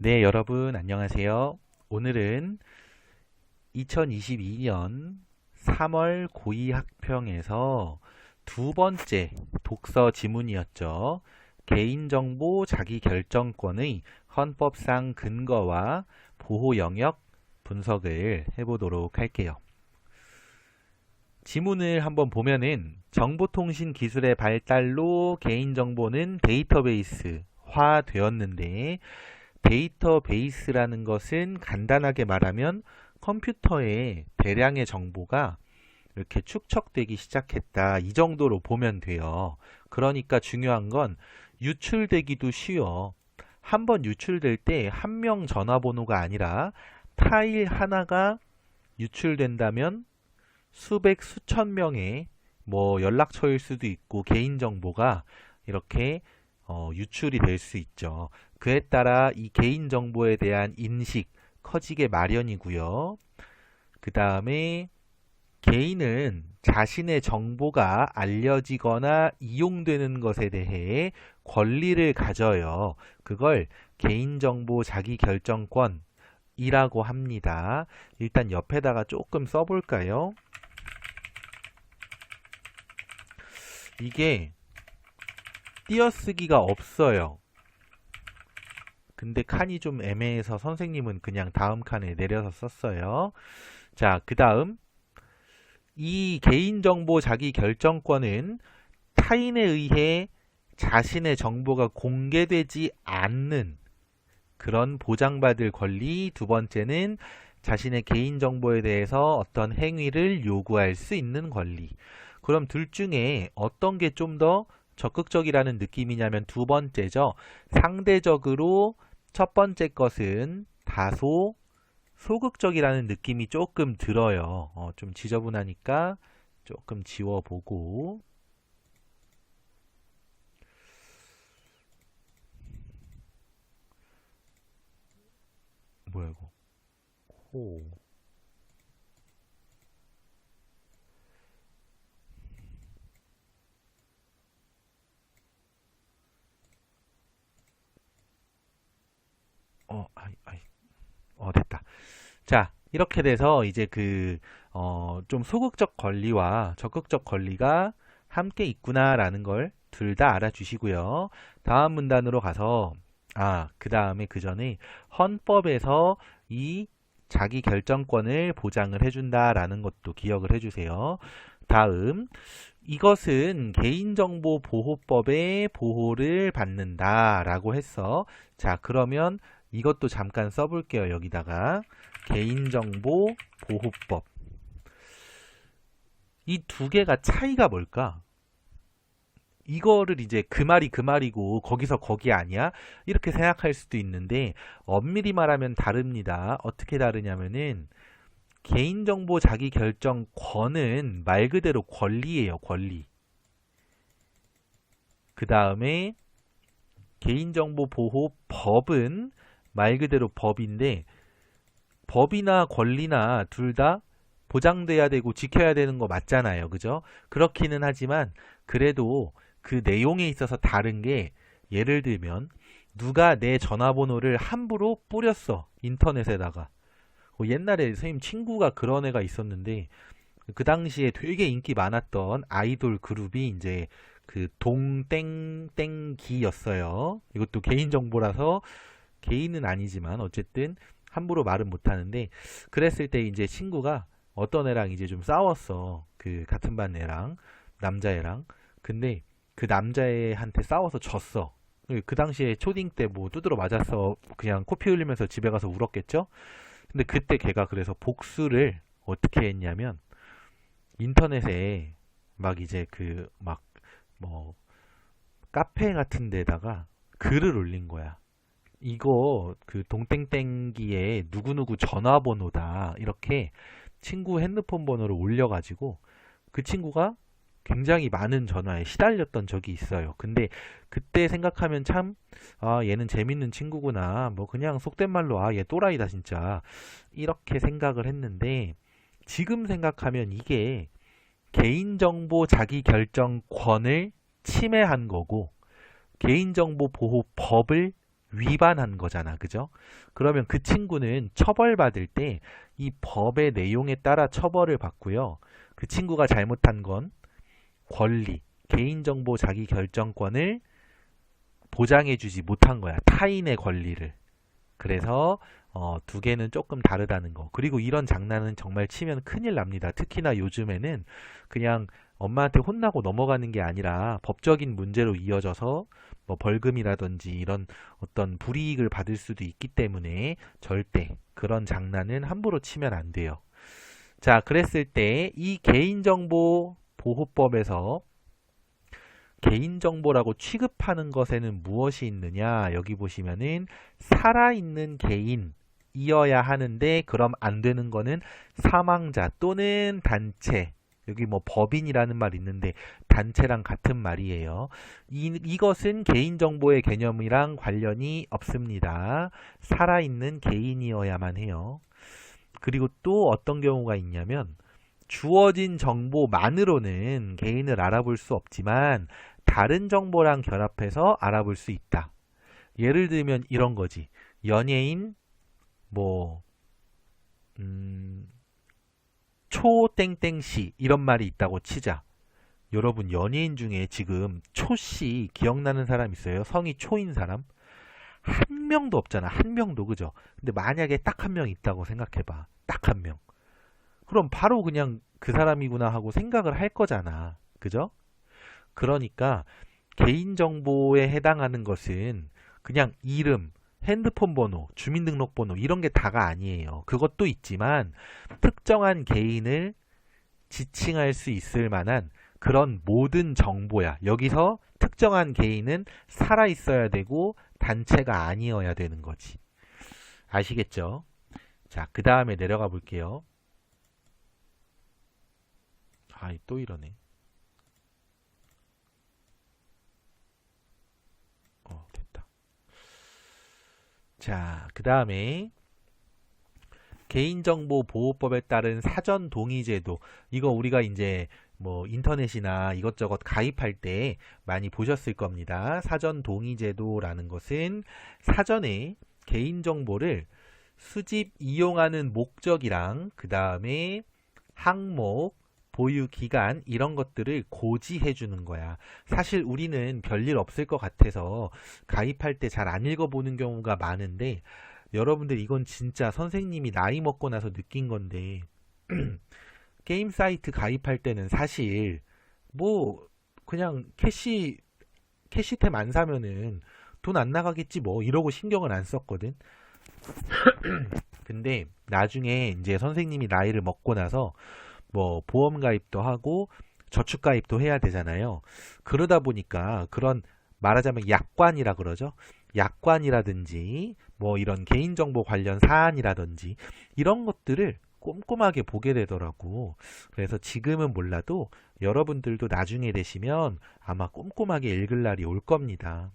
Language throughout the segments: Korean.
네, 여러분 안녕하세요. 오늘은 2022년 3월 고2 학평에서 두 번째 독서 지문이었죠. 개인정보 자기결정권의 헌법상 근거와 보호 영역 분석을 해보도록 할게요. 지문을 한번 보면은 정보통신 기술의 발달로 개인정보는 데이터베이스화 되었는데 데이터베이스라는 것은 간단하게 말하면 컴퓨터에 대량의 정보가 이렇게 축적되기 시작했다. 이 정도로 보면 돼요. 그러니까 중요한 건 유출되기도 쉬워. 한번 유출될 때 한 명 전화번호가 아니라 파일 하나가 유출된다면 수백, 수천 명의 연락처일 수도 있고 개인정보가 이렇게 유출이 될 수 있죠. 그에 따라 이 개인정보에 대한 인식 커지게 마련이고요. 그 다음에 개인은 자신의 정보가 알려지거나 이용되는 것에 대해 권리를 가져요. 그걸 개인정보 자기결정권이라고 합니다. 일단 옆에다가 조금 써볼까요? 이게 띄어쓰기가 없어요. 근데 칸이 좀 애매해서 선생님은 그냥 다음 칸에 내려서 썼어요. 자, 그 다음 이 개인정보 자기결정권은 타인에 의해 자신의 정보가 공개되지 않는 그런 보장받을 권리. 두 번째는 자신의 개인정보에 대해서 어떤 행위를 요구할 수 있는 권리. 그럼 둘 중에 어떤 게 좀 더 적극적이라는 느낌이냐면 두 번째죠. 상대적으로 첫 번째 것은 다소 소극적이라는 느낌이 조금 들어요. 좀 지저분하니까 조금 지워보고. 뭐야 이거? 호. 됐다. 자, 이렇게 돼서 이제 좀 소극적 권리와 적극적 권리가 함께 있구나라는 걸 둘 다 알아주시고요. 다음 문단으로 가서, 그 다음에 그 전에 헌법에서 이 자기 결정권을 보장을 해준다라는 것도 기억을 해주세요. 다음, 이것은 개인정보보호법의 보호를 받는다라고 했어. 자, 그러면 이것도 잠깐 써볼게요. 여기다가 개인정보보호법. 이 두 개가 차이가 뭘까? 이거를 이제 그 말이 그 말이고 거기서 거기 아니야? 이렇게 생각할 수도 있는데 엄밀히 말하면 다릅니다. 어떻게 다르냐면은 개인정보 자기결정권은 말 그대로 권리예요. 권리. 그 다음에 개인정보보호법은 말 그대로 법인데 법이나 권리나 둘 다 보장돼야 되고 지켜야 되는 거 맞잖아요. 그죠? 그렇기는 하지만 그래도 그 내용에 있어서 다른 게 예를 들면 누가 내 전화번호를 함부로 뿌렸어. 인터넷에다가. 옛날에 선생님 친구가 그런 애가 있었는데 그 당시에 되게 인기 많았던 아이돌 그룹이 이제 그 동땡땡기였어요. 이것도 개인정보라서 개인은 아니지만 어쨌든 함부로 말은 못하는데 그랬을 때 이제 친구가 어떤 애랑 이제 좀 싸웠어. 그 같은 반 애랑 남자애랑. 근데 그 남자애한테 싸워서 졌어. 그 당시에 초딩 때 뭐 두드러 맞았어. 그냥 코피 흘리면서 집에 가서 울었겠죠? 근데 그때 걔가 그래서 복수를 어떻게 했냐면 인터넷에 막 이제 카페 같은 데다가 글을 올린 거야. 이거 그 동땡땡기에 누구누구 전화번호다. 이렇게 친구 핸드폰 번호를 올려가지고 그 친구가 굉장히 많은 전화에 시달렸던 적이 있어요. 근데 그때 생각하면 참, 얘는 재밌는 친구구나. 뭐 그냥 속된 말로, 얘 또라이다 진짜. 이렇게 생각을 했는데 지금 생각하면 이게 개인정보 자기결정권을 침해한 거고 개인정보 보호법을 위반한 거잖아. 그죠? 그러면 그 친구는 처벌받을 때 이 법의 내용에 따라 처벌을 받고요. 그 친구가 잘못한 건 권리, 개인정보 자기 결정권을 보장해주지 못한 거야. 타인의 권리를. 그래서 두 개는 조금 다르다는 거. 그리고 이런 장난은 정말 치면 큰일 납니다. 특히나 요즘에는 그냥 엄마한테 혼나고 넘어가는 게 아니라 법적인 문제로 이어져서 뭐 벌금이라든지 이런 어떤 불이익을 받을 수도 있기 때문에 절대 그런 장난은 함부로 치면 안 돼요. 자, 그랬을 때 이 개인정보 보호법에서 개인정보라고 취급하는 것에는 무엇이 있느냐? 여기 보시면은 살아있는 개인이어야 하는데 그럼 안 되는 거는 사망자 또는 단체. 여기 뭐 법인이라는 말 있는데 단체랑 같은 말이에요. 이것은 개인정보의 개념이랑 관련이 없습니다. 살아있는 개인이어야만 해요. 그리고 또 어떤 경우가 있냐면 주어진 정보만으로는 개인을 알아볼 수 없지만 다른 정보랑 결합해서 알아볼 수 있다. 예를 들면 이런 거지. 연예인 뭐 초땡땡씨 이런 말이 있다고 치자. 여러분 연예인 중에 지금 초씨 기억나는 사람 있어요? 성이 초인 사람? 한 명도 없잖아. 한 명도. 그죠? 근데 만약에 딱 한 명 있다고 생각해봐. 딱 한 명. 그럼 바로 그냥 그 사람이구나 하고 생각을 할 거잖아. 그죠? 그러니까 개인정보에 해당하는 것은 그냥 이름, 핸드폰 번호, 주민등록번호 이런 게 다가 아니에요. 그것도 있지만 특정한 개인을 지칭할 수 있을 만한 그런 모든 정보야. 여기서 특정한 개인은 살아 있어야 되고 단체가 아니어야 되는 거지. 아시겠죠? 자, 그 다음에 내려가 볼게요. 또 이러네. 됐다. 자, 그 다음에 개인정보 보호법에 따른 사전 동의 제도. 이거 우리가 이제 뭐 인터넷이나 이것저것 가입할 때 많이 보셨을 겁니다. 사전 동의 제도라는 것은 사전에 개인정보를 수집 이용하는 목적이랑 그 다음에 항목, 보유 기간 이런 것들을 고지해 주는 거야. 사실 우리는 별일 없을 것 같아서 가입할 때 잘 안 읽어보는 경우가 많은데 여러분들 이건 진짜 선생님이 나이 먹고 나서 느낀 건데 게임 사이트 가입할 때는 사실 뭐 그냥 캐시템 안 사면은 돈 안 나가겠지 뭐 이러고 신경을 안 썼거든. 근데 나중에 이제 선생님이 나이를 먹고 나서 뭐 보험 가입도 하고 저축 가입도 해야 되잖아요. 그러다 보니까 그런 말하자면 약관이라 그러죠. 약관이라든지 뭐 이런 개인정보 관련 사안이라든지 이런 것들을 꼼꼼하게 보게 되더라고. 그래서 지금은 몰라도 여러분들도 나중에 되시면 아마 꼼꼼하게 읽을 날이 올 겁니다.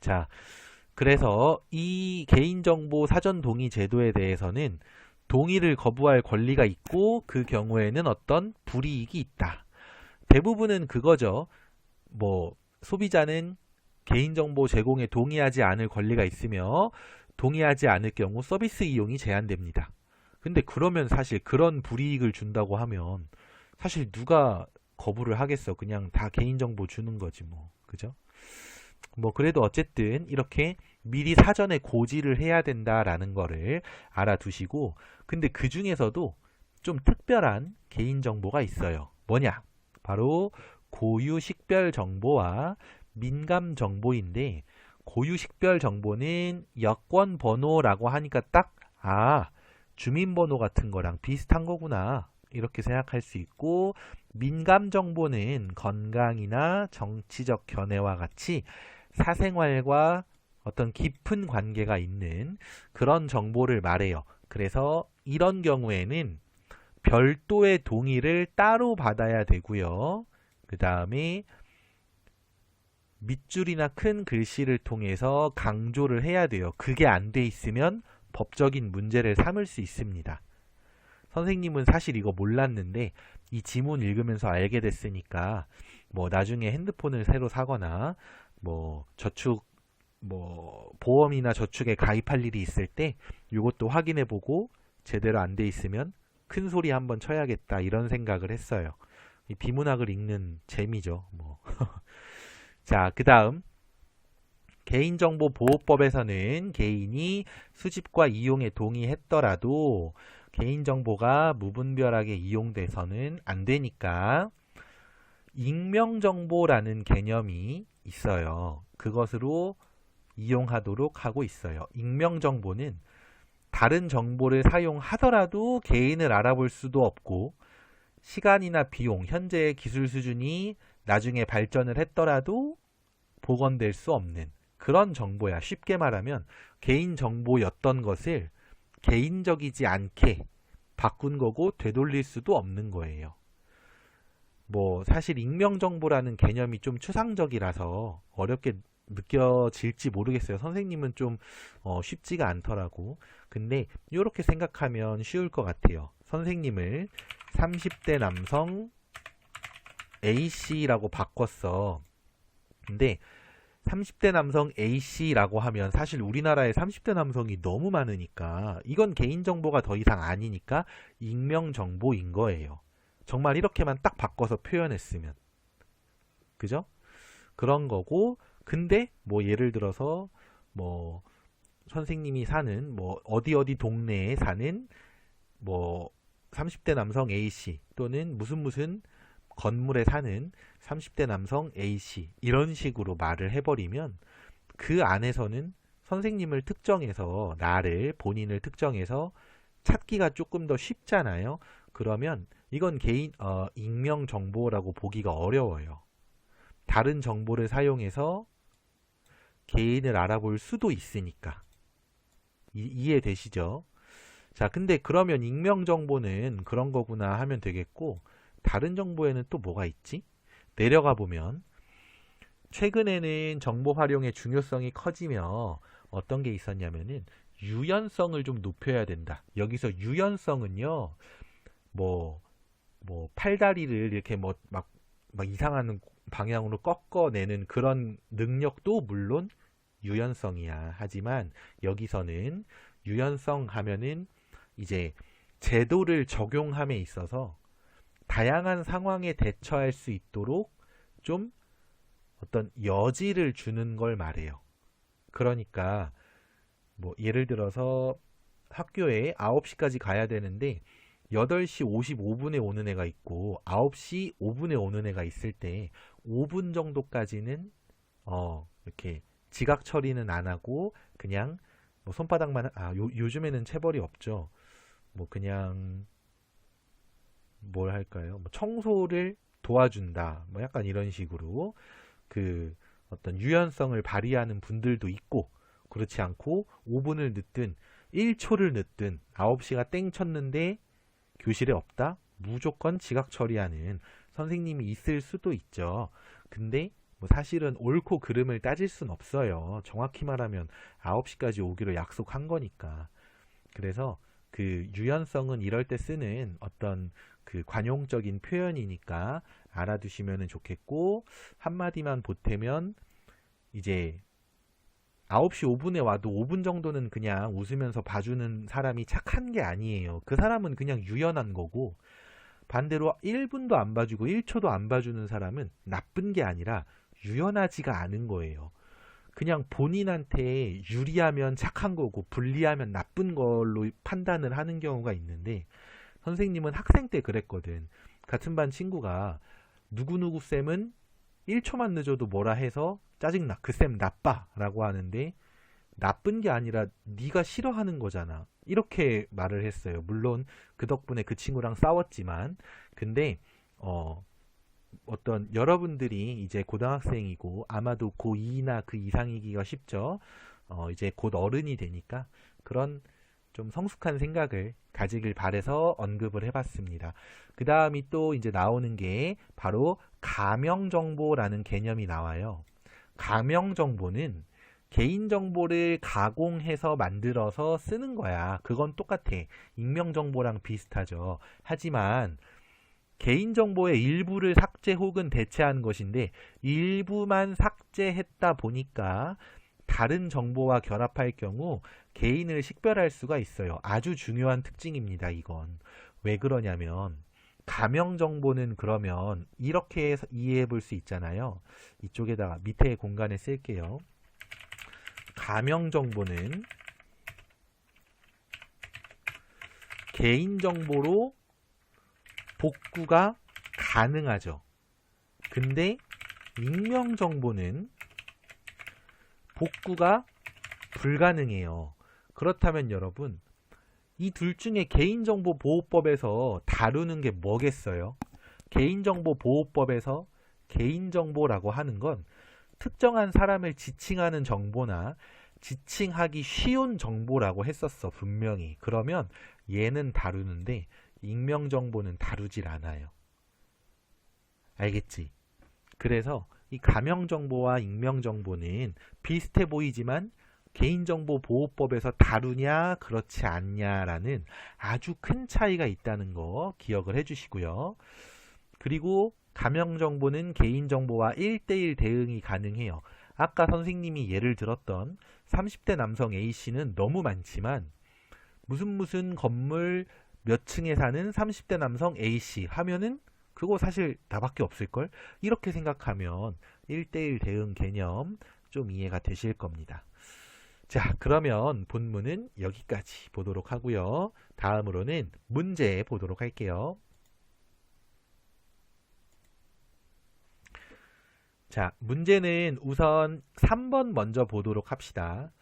자, 그래서 이 개인정보 사전 동의 제도에 대해서는 동의를 거부할 권리가 있고 그 경우에는 어떤 불이익이 있다. 대부분은 그거죠. 뭐 소비자는 개인정보 제공에 동의하지 않을 권리가 있으며 동의하지 않을 경우 서비스 이용이 제한됩니다. 근데 그러면 사실 그런 불이익을 준다고 하면 사실 누가 거부를 하겠어. 그냥 다 개인정보 주는 거지 뭐. 그죠? 뭐 그래도 어쨌든 이렇게 미리 사전에 고지를 해야 된다라는 거를 알아두시고 근데 그 중에서도 좀 특별한 개인정보가 있어요. 뭐냐? 바로 고유 식별 정보와 민감 정보인데 고유 식별 정보는 여권 번호라고 하니까 딱 주민번호 같은 거랑 비슷한 거구나 이렇게 생각할 수 있고 민감 정보는 건강이나 정치적 견해와 같이 사생활과 어떤 깊은 관계가 있는 그런 정보를 말해요. 그래서 이런 경우에는 별도의 동의를 따로 받아야 되고요. 그 다음에 밑줄이나 큰 글씨를 통해서 강조를 해야 돼요. 그게 안 돼 있으면 법적인 문제를 삼을 수 있습니다. 선생님은 사실 이거 몰랐는데 이 지문 읽으면서 알게 됐으니까 뭐 나중에 핸드폰을 새로 사거나 뭐 저축 뭐 보험이나 저축에 가입할 일이 있을 때 이것도 확인해보고 제대로 안 돼 있으면 큰 소리 한번 쳐야겠다 이런 생각을 했어요. 이 비문학을 읽는 재미죠. 뭐. 자, 그 다음 개인정보보호법에서는 개인이 수집과 이용에 동의했더라도 개인정보가 무분별하게 이용돼서는 안 되니까 익명정보라는 개념이 있어요. 그것으로 이용하도록 하고 있어요. 익명정보는 다른 정보를 사용하더라도 개인을 알아볼 수도 없고 시간이나 비용, 현재의 기술 수준이 나중에 발전을 했더라도 복원될 수 없는 그런 정보야. 쉽게 말하면 개인정보였던 것을 개인적이지 않게 바꾼 거고 되돌릴 수도 없는 거예요. 뭐 사실 익명정보라는 개념이 좀 추상적이라서 어렵게 느껴질지 모르겠어요. 선생님은 좀 쉽지가 않더라고. 근데 이렇게 생각하면 쉬울 것 같아요. 선생님을 30대 남성 A씨라고 바꿨어. 근데 30대 남성 A씨라고 하면 사실 우리나라에 30대 남성이 너무 많으니까 이건 개인정보가 더 이상 아니니까 익명정보인 거예요. 정말 이렇게만 딱 바꿔서 표현했으면. 그죠? 그런 거고 근데 뭐 예를 들어서 뭐 선생님이 사는 뭐 어디 동네에 사는 뭐 30대 남성 A씨 또는 무슨 건물에 사는 30대 남성 A씨 이런 식으로 말을 해버리면 그 안에서는 선생님을 특정해서 나를 본인을 특정해서 찾기가 조금 더 쉽잖아요. 그러면 이건 익명 정보라고 보기가 어려워요. 다른 정보를 사용해서 개인을 알아볼 수도 있으니까. 이해되시죠? 자, 근데 그러면 익명 정보는 그런 거구나 하면 되겠고 다른 정보에는 또 뭐가 있지? 내려가 보면 최근에는 정보 활용의 중요성이 커지며 어떤 게 있었냐면은 유연성을 좀 높여야 된다. 여기서 유연성은요, 뭐 팔다리를 이렇게 막 이상한 방향으로 꺾어내는 그런 능력도 물론 유연성이야. 하지만 여기서는 유연성 하면은 이제 제도를 적용함에 있어서 다양한 상황에 대처할 수 있도록 좀 어떤 여지를 주는 걸 말해요. 그러니까 뭐 예를 들어서 학교에 9시까지 가야 되는데 8시 55분에 오는 애가 있고 9시 5분에 오는 애가 있을 때 5분 정도까지는 이렇게 지각 처리는 안 하고 그냥 뭐 손바닥만 요즘에는 체벌이 없죠. 뭐 그냥 뭘 할까요? 뭐 청소를 도와준다. 뭐 약간 이런 식으로 그 어떤 유연성을 발휘하는 분들도 있고 그렇지 않고 5분을 늦든 1초를 늦든 9시가 땡 쳤는데 교실에 없다? 무조건 지각 처리하는 선생님이 있을 수도 있죠. 근데 뭐 사실은 옳고 그름을 따질 순 없어요. 정확히 말하면 9시까지 오기로 약속한 거니까. 그래서 그 유연성은 이럴 때 쓰는 어떤 그 관용적인 표현이니까 알아두시면 좋겠고 한마디만 보태면 이제 9시 5분에 와도 5분 정도는 그냥 웃으면서 봐주는 사람이 착한 게 아니에요. 그 사람은 그냥 유연한 거고 반대로 1분도 안 봐주고 1초도 안 봐주는 사람은 나쁜 게 아니라 유연하지가 않은 거예요. 그냥 본인한테 유리하면 착한 거고 불리하면 나쁜 걸로 판단을 하는 경우가 있는데 선생님은 학생 때 그랬거든. 같은 반 친구가 누구누구 쌤은 1초만 늦어도 뭐라 해서 짜증나. 그 쌤 나빠 라고 하는데 나쁜 게 아니라 네가 싫어하는 거잖아. 이렇게 말을 했어요. 물론 그 덕분에 그 친구랑 싸웠지만 근데 어떤 여러분들이 이제 고등학생이고 아마도 고2나 그 이상이기가 쉽죠. 이제 곧 어른이 되니까 그런 좀 성숙한 생각을 가지길 바래서 언급을 해봤습니다. 그 다음이 또 이제 나오는 게 바로 가명정보라는 개념이 나와요. 가명정보는 개인정보를 가공해서 만들어서 쓰는 거야. 그건 똑같아. 익명정보랑 비슷하죠. 하지만 개인정보의 일부를 삭제 혹은 대체하는 것인데 일부만 삭제했다 보니까 다른 정보와 결합할 경우 개인을 식별할 수가 있어요. 아주 중요한 특징입니다, 이건. 왜 그러냐면 가명 정보는 그러면 이렇게 해서 이해해 볼 수 있잖아요. 이쪽에다가 밑에 공간에 쓸게요. 가명 정보는 개인정보로 복구가 가능하죠. 근데 익명정보는 복구가 불가능해요. 그렇다면 여러분, 이 둘 중에 개인정보보호법에서 다루는 게 뭐겠어요? 개인정보보호법에서 개인정보라고 하는 건 특정한 사람을 지칭하는 정보나 지칭하기 쉬운 정보라고 했었어, 분명히. 그러면 얘는 다루는데 익명정보는 다루질 않아요. 알겠지? 그래서 이 가명정보와 익명정보는 비슷해 보이지만 개인정보보호법에서 다루냐 그렇지 않냐라는 아주 큰 차이가 있다는 거 기억을 해주시고요. 그리고 가명정보는 개인정보와 1:1 대응이 가능해요. 아까 선생님이 예를 들었던 30대 남성 A씨는 너무 많지만 무슨 건물 몇 층에 사는 30대 남성 A씨 하면은 그거 사실 나밖에 없을걸? 이렇게 생각하면 1:1 대응 개념 좀 이해가 되실 겁니다. 자, 그러면 본문은 여기까지 보도록 하고요. 다음으로는 문제 보도록 할게요. 자, 문제는 우선 3번 먼저 보도록 합시다.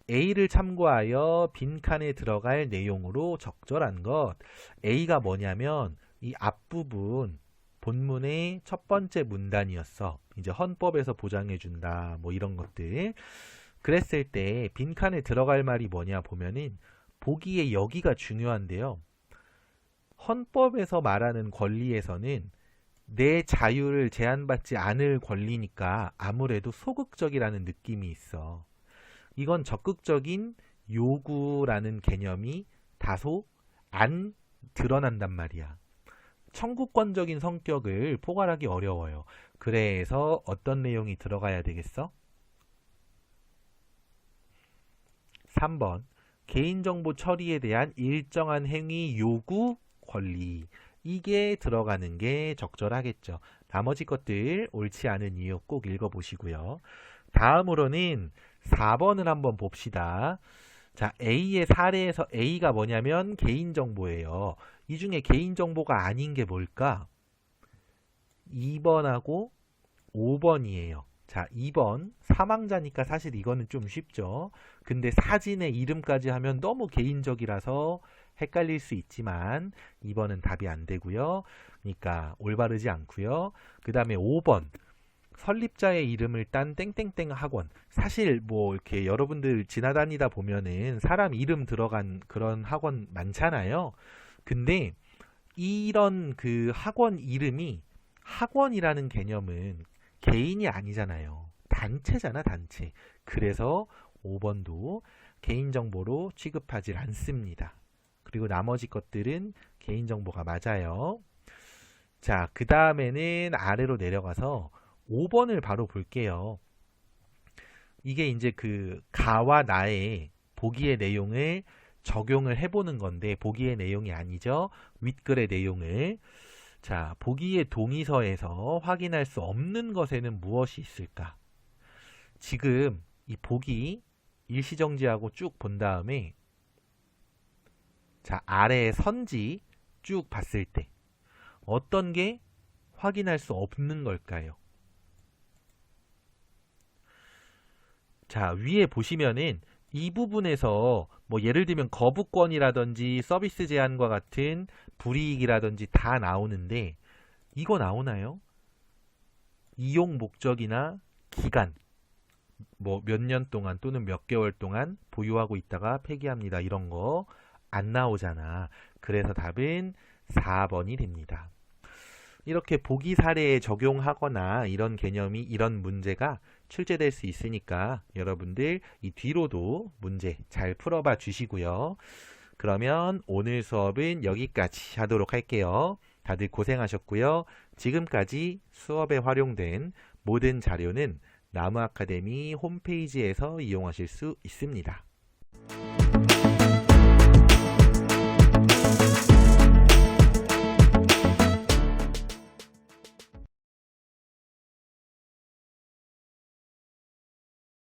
A를 참고하여 빈칸에 들어갈 내용으로 적절한 것. A가 뭐냐면 이 앞부분 본문의 첫 번째 문단이었어. 이제 헌법에서 보장해준다 뭐 이런 것들. 그랬을 때 빈칸에 들어갈 말이 뭐냐 보면은 보기에 여기가 중요한데요. 헌법에서 말하는 권리에서는 내 자유를 제한받지 않을 권리니까 아무래도 소극적이라는 느낌이 있어. 이건 적극적인 요구라는 개념이 다소 안 드러난단 말이야. 청구권적인 성격을 포괄하기 어려워요. 그래서 어떤 내용이 들어가야 되겠어? 3번 개인정보 처리에 대한 일정한 행위 요구 권리. 이게 들어가는 게 적절하겠죠. 나머지 것들 옳지 않은 이유 꼭 읽어보시고요. 다음으로는 4번을 한번 봅시다. 자, A의 사례에서 A가 뭐냐면 개인정보예요. 이 중에 개인정보가 아닌 게 뭘까? 2번하고 5번이에요. 자, 2번 사망자니까 사실 이거는 좀 쉽죠. 근데 사진의 이름까지 하면 너무 개인적이라서 헷갈릴 수 있지만 2번은 답이 안 되고요. 그러니까 올바르지 않고요. 그 다음에 5번 설립자의 이름을 딴 땡땡땡 학원. 사실 뭐 이렇게 여러분들 지나다니다 보면은 사람 이름 들어간 그런 학원 많잖아요. 근데 이런 그 학원 이름이 학원이라는 개념은 개인이 아니잖아요. 단체잖아, 단체. 그래서 5번도 개인정보로 취급하지 않습니다. 그리고 나머지 것들은 개인정보가 맞아요. 자, 그 다음에는 아래로 내려가서 5번을 바로 볼게요. 이게 이제 그 가와 나의 보기의 내용을 적용을 해보는 건데 보기의 내용이 아니죠. 윗글의 내용을. 자, 보기의 동의서에서 확인할 수 없는 것에는 무엇이 있을까? 지금 이 보기 일시정지하고 쭉 본 다음에 자, 아래의 선지 쭉 봤을 때 어떤 게 확인할 수 없는 걸까요? 자, 위에 보시면은 이 부분에서 뭐 예를 들면 거부권이라든지 서비스 제한과 같은 불이익이라든지 다 나오는데 이거 나오나요? 이용 목적이나 기간 뭐 몇 년 동안 또는 몇 개월 동안 보유하고 있다가 폐기합니다. 이런 거 안 나오잖아. 그래서 답은 4번이 됩니다. 이렇게 보기 사례에 적용하거나 이런 개념이 이런 문제가 출제될 수 있으니까 여러분들 이 뒤로도 문제 잘 풀어봐 주시고요. 그러면 오늘 수업은 여기까지 하도록 할게요. 다들 고생하셨고요. 지금까지 수업에 활용된 모든 자료는 나무 아카데미 홈페이지에서 이용하실 수 있습니다.